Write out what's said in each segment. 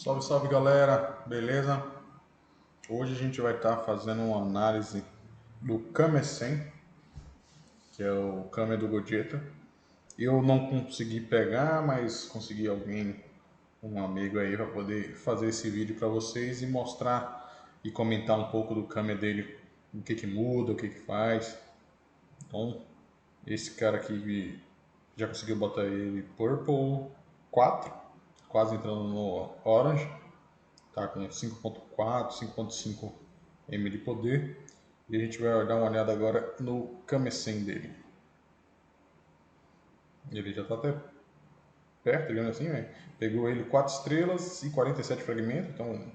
Salve, salve galera, beleza? Hoje a gente vai estar fazendo uma análise do Kame 100, que é o Kame do Gogeta. Eu não consegui pegar, mas consegui alguém, um amigo aí, para poder fazer esse vídeo para vocês e mostrar e comentar um pouco do Kame dele, o que muda, o que faz. Então, esse cara aqui já conseguiu botar ele Purple 4, quase entrando no Orange. Tá com 5.4, 5.5 M de poder. E a gente vai dar uma olhada agora no Kame-sen dele. Ele já está até perto, digamos assim, né? Pegou ele 4 estrelas e 47 fragmentos, então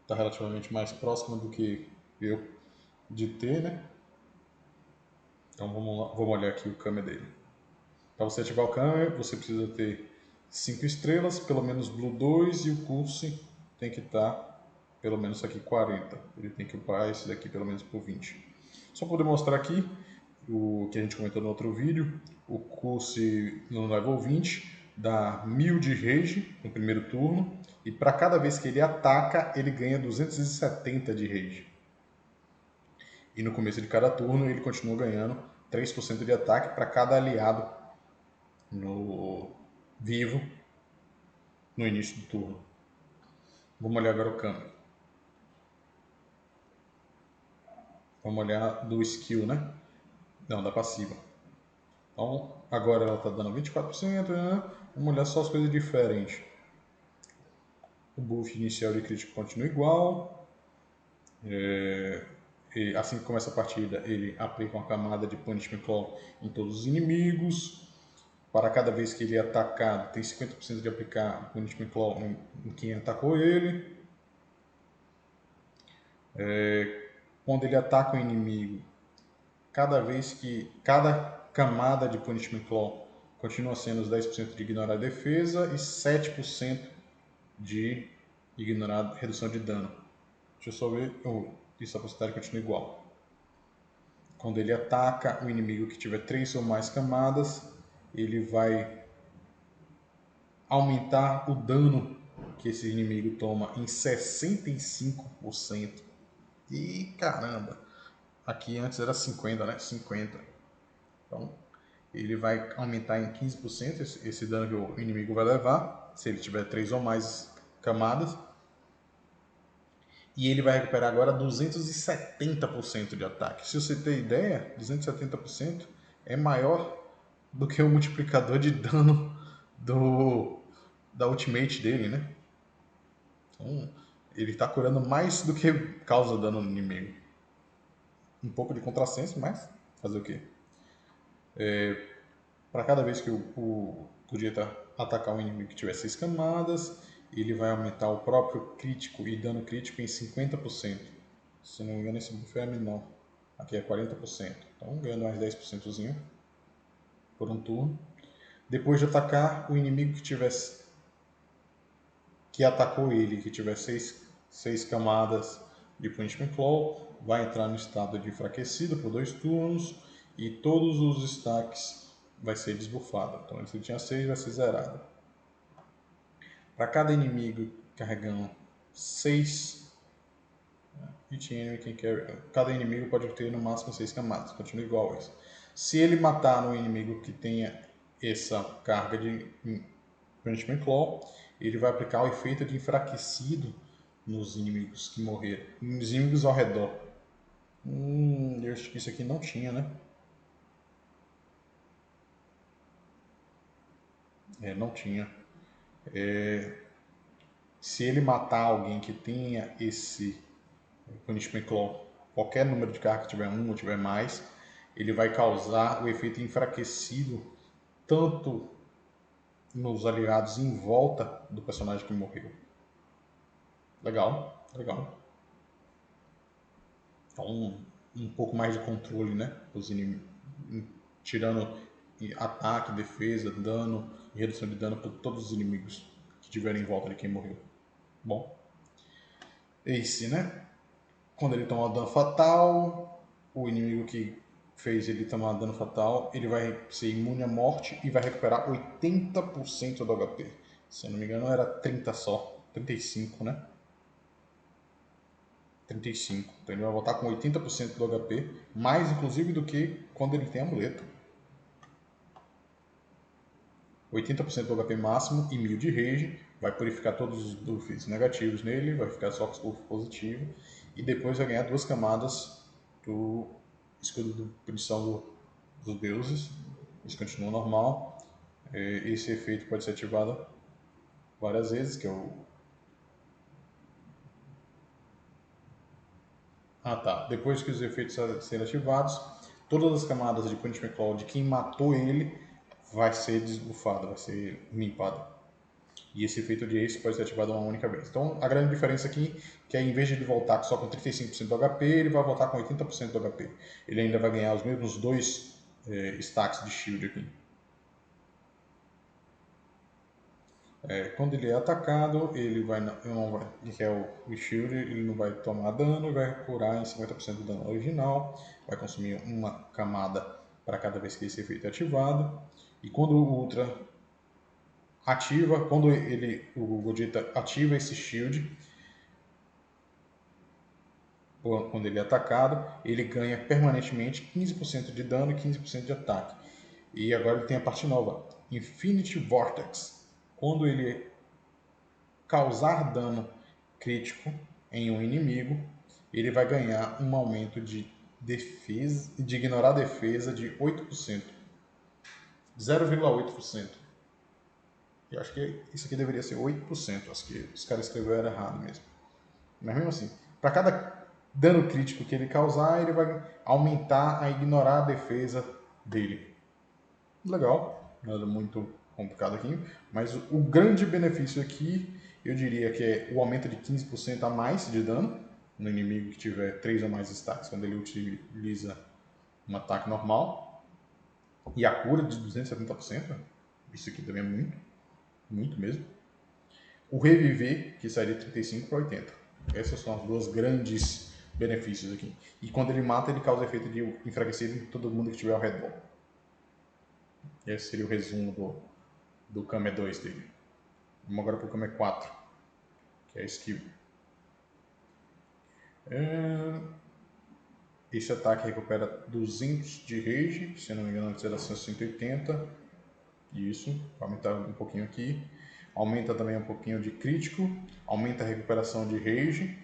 está relativamente mais próximo do que eu de ter, né? Então vamos olhar aqui o Kame dele. Para você ativar o Kame, você precisa ter 5 estrelas, pelo menos Blue 2, e o Curse tem que estar pelo menos aqui 40. Ele tem que upar esse daqui pelo menos por 20. Só para demonstrar aqui o que a gente comentou no outro vídeo, o Curse no level 20 dá 1000 de rage no primeiro turno, e para cada vez que ele ataca, ele ganha 270 de rage. E no começo de cada turno ele continua ganhando 3% de ataque para cada aliado no vivo no início do turno. Vamos olhar agora o Kame. Vamos olhar do skill, né? Não, da passiva. Então, agora ela está dando 24%, né? Vamos olhar só as coisas diferentes. O buff inicial de crítico continua igual. E assim que começa a partida, ele aplica uma camada de Punishment Claw em todos os inimigos. Para cada vez que ele é atacado, tem 50% de aplicar Punishment Claw em quem atacou ele. Quando ele ataca o inimigo, cada camada de Punishment Claw continua sendo os 10% de ignorar a defesa e 7% de ignorar redução de dano. Deixa eu só ver, isso a porcentagem continua igual. Quando ele ataca o inimigo que tiver 3 ou mais camadas, ele vai aumentar o dano que esse inimigo toma em 65%. E caramba, aqui antes era 50, né? 50. Então, ele vai aumentar em 15% esse dano que o inimigo vai levar, se ele tiver 3 ou mais camadas. E ele vai recuperar agora 270% de ataque. Se você ter ideia, 270% é maior do que o multiplicador de dano da ultimate dele, né? Então, ele está curando mais do que causa dano no inimigo. Um pouco de contrassenso, mas fazer o quê? Para cada vez que o Gogeta atacar um inimigo que tiver 6 camadas, ele vai aumentar o próprio crítico e dano crítico em 50%. Se não me engano, esse buff é menor. Aqui é 40%. Então, ganhando mais 10% por um turno. Depois de atacar o inimigo que atacou ele, que tiver 6 camadas de Punishment Claw, vai entrar no estado de enfraquecido por 2 turnos e todos os stacks vai ser desbufado. Então, se ele tinha 6, vai ser zerado. Para cada inimigo carregando 6 cada inimigo pode ter no máximo 6 camadas, continua igual isso. Se ele matar no inimigo que tenha essa carga de Punishment Claw, ele vai aplicar o efeito de enfraquecido nos inimigos que morreram, nos inimigos ao redor. Eu acho que isso aqui não tinha, né? Não tinha. Se ele matar alguém que tenha esse Punishment Claw, qualquer número de carga que tiver 1 ou tiver mais, ele vai causar o efeito enfraquecido tanto nos aliados em volta do personagem que morreu. Legal, legal. Então, um pouco mais de controle, né? Os inimigos, tirando ataque, defesa, dano e redução de dano para todos os inimigos que tiverem em volta de quem morreu. Bom, Ace, né? Quando ele toma dano fatal, o inimigo que fez ele tomar dano fatal, ele vai ser imune à morte e vai recuperar 80% do HP. Se eu não me engano, era 30 só. 35, né? 35. Então ele vai voltar com 80% do HP, mais inclusive do que quando ele tem amuleto. 80% do HP máximo e 1000 de rage, vai purificar todos os buffs negativos nele, vai ficar só com os buffs positivos, e depois vai ganhar 2 camadas do escudo de punição dos deuses. Isso continua normal. Esse efeito pode ser ativado várias vezes, que é o... Ah tá, depois que os efeitos serem ativados, todas as camadas de Punishment Claw de quem matou ele vai ser desbufada, vai ser limpada. E esse efeito de Ace pode ser ativado uma única vez. Então, a grande diferença aqui é que em vez de ele voltar só com 35% do HP, ele vai voltar com 80% do HP. Ele ainda vai ganhar os mesmos 2 stacks de shield aqui. Quando ele é atacado, ele vai, que é o shield, ele não vai tomar dano, vai curar em 50% do dano original, vai consumir uma camada para cada vez que esse efeito é ativado. E quando o Ultra ativa, quando o Gogeta ativa esse shield, quando ele é atacado, ele ganha permanentemente 15% de dano e 15% de ataque. E agora ele tem a parte nova, Infinity Vortex. Quando ele causar dano crítico em um inimigo, ele vai ganhar um aumento de defesa, de ignorar a defesa de 8%. 0,8%. Eu acho que isso aqui deveria ser 8%. Acho que os caras escreveram errado mesmo. Mas mesmo assim, para cada dano crítico que ele causar, ele vai aumentar a ignorar a defesa dele. Legal, nada muito complicado aqui, mas o grande benefício aqui, eu diria que é o aumento de 15% a mais de dano no inimigo que tiver 3 ou mais stacks quando ele utiliza um ataque normal, e a cura de 270%, isso aqui também é muito, muito mesmo. O reviver, que sairia de 35 para 80. Essas são as duas grandes benefícios aqui. E quando ele mata, ele causa efeito de enfraquecido em todo mundo que estiver ao redor. Esse seria o resumo do Kame 2 dele. Vamos agora para o Kame 4, que é a skill. Esse ataque recupera 200 de rage, se não me engano antes era 180. Isso, vai aumentar um pouquinho aqui. Aumenta também um pouquinho de crítico, aumenta a recuperação de rage,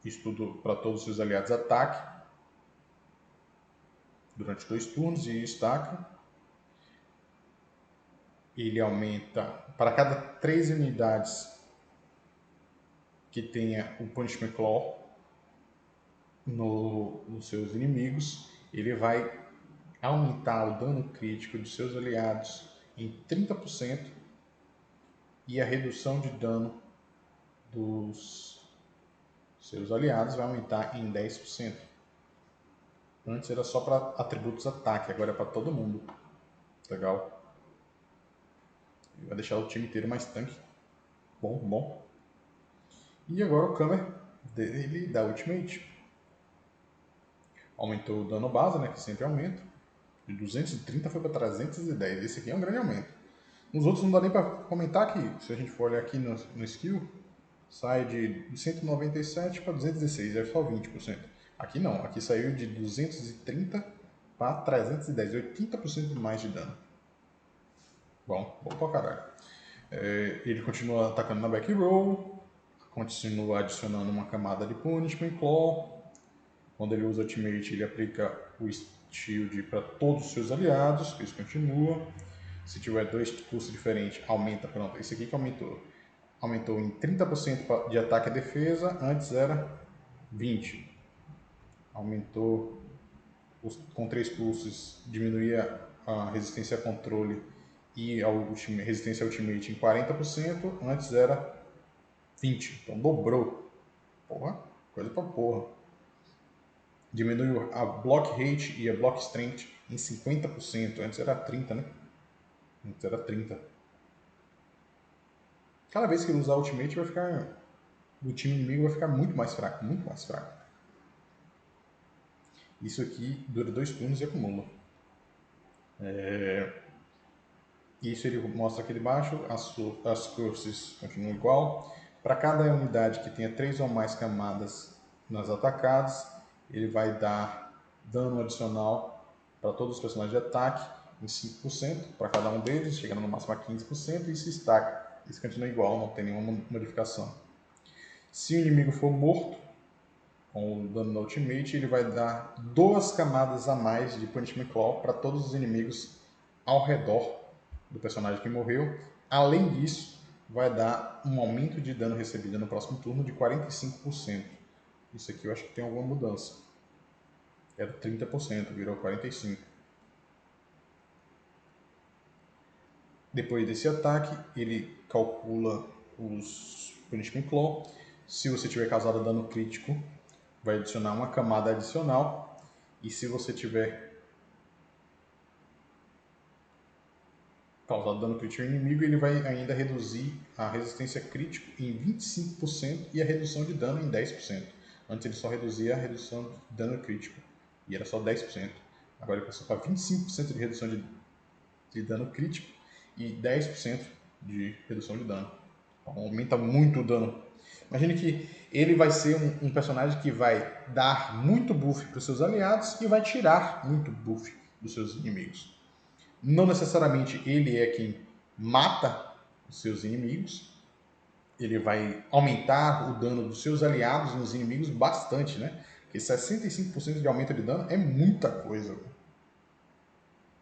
isso tudo para todos os seus aliados ataque, durante 2 turnos e estaca. Ele aumenta para cada 3 unidades que tenha o Punishment Claw nos seus inimigos, ele vai aumentar o dano crítico de seus aliados em 30% e a redução de dano dos seus aliados vai aumentar em 10%. Antes era só para atributos ataque, agora é para todo mundo. Legal. Vai deixar o time inteiro mais tanque. Bom, bom. E agora o Kamer dele da Ultimate. Aumentou o dano base, né, que sempre aumenta. De 230 foi para 310. Esse aqui é um grande aumento. Nos outros não dá nem para comentar que, se a gente for olhar aqui no skill, sai de 197 para 216, é só 20%. Aqui não, aqui saiu de 230 para 310, 80% mais de dano. Bom pra caralho. Ele continua atacando na back row, continua adicionando uma camada de punishment claw. Quando ele usa ultimate, ele aplica o shield para todos os seus aliados, isso continua. Se tiver 2 custos diferentes, aumenta. Pronto, esse aqui que aumentou. Aumentou em 30% de ataque e defesa, antes era 20%. Aumentou com 3 pulsos, diminuía a resistência a controle e a resistência a ultimate em 40%, antes era 20%. Então dobrou. Porra, coisa pra porra. Diminuiu a block rate e a block strength em 50%, antes era 30%, né? Antes era 30%. Cada vez que ele usar ultimate, vai ficar, o time inimigo vai ficar muito mais fraco, muito mais fraco. Isso aqui dura 2 turnos e acumula. Isso ele mostra aqui debaixo, as curses continuam igual. Para cada unidade que tenha 3 ou mais camadas nas atacadas, ele vai dar dano adicional para todos os personagens de ataque em 5% para cada um deles, chegando no máximo a 15%, e isso estaca. Isso continua igual, não tem nenhuma modificação. Se o inimigo for morto, com o dano no Ultimate, ele vai dar 2 camadas a mais de Punishment Claw para todos os inimigos ao redor do personagem que morreu. Além disso, vai dar um aumento de dano recebido no próximo turno de 45%. Isso aqui eu acho que tem alguma mudança. Era 30%, virou 45%. Depois desse ataque, ele calcula os Punishment Claw. Se você tiver causado dano crítico, vai adicionar uma camada adicional. E se você tiver causado dano crítico ao inimigo, ele vai ainda reduzir a resistência crítico em 25% e a redução de dano em 10%. Antes ele só reduzia a redução de dano crítico e era só 10%. Agora ele passou para 25% de redução de dano crítico e 10% de redução de dano. Então, aumenta muito o dano. Imagine que ele vai ser um personagem que vai dar muito buff para os seus aliados e vai tirar muito buff dos seus inimigos. Não necessariamente ele é quem mata os seus inimigos, ele vai aumentar o dano dos seus aliados nos inimigos bastante, né? Porque 65% de aumento de dano é muita coisa.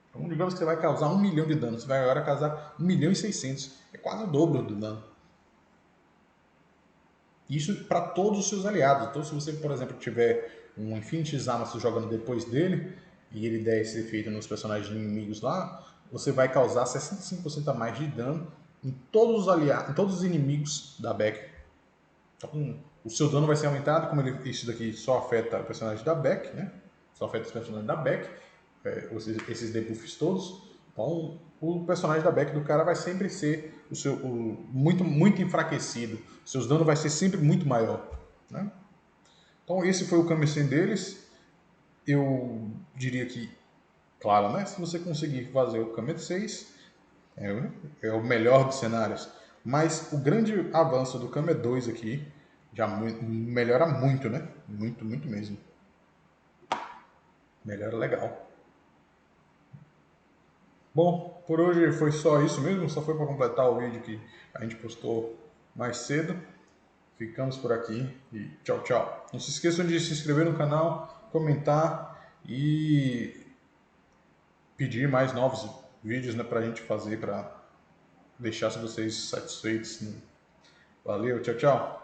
Então, digamos que você vai causar 1 milhão de dano, você vai agora causar 1 milhão e 600. É quase o dobro do dano. Isso para todos os seus aliados. Então, se você, por exemplo, tiver um Infinity Zamasu jogando depois dele, e ele der esse efeito nos personagens inimigos lá, você vai causar 65% a mais de dano em todos os aliados, em todos os inimigos da Beck. Então, o seu dano vai ser aumentado, como isso daqui só afeta o personagem da Beck, né? Só afeta os personagens da Beck, esses debuffs todos. Então, o personagem da Beck do cara vai sempre ser muito enfraquecido. Seus danos vai ser sempre muito maior, né? Então, esse foi o Kami-sen deles. Eu diria que, claro, né? Se você conseguir fazer o Kami 6, é o melhor dos cenários. Mas o grande avanço do Kami 2 aqui já melhora muito, né? Muito, muito mesmo. Melhora legal. Bom, por hoje foi só isso mesmo, só foi para completar o vídeo que a gente postou mais cedo. Ficamos por aqui e tchau, tchau. Não se esqueçam de se inscrever no canal, comentar e pedir mais novos vídeos, né, para a gente fazer, para deixar vocês satisfeitos. Valeu, tchau, tchau.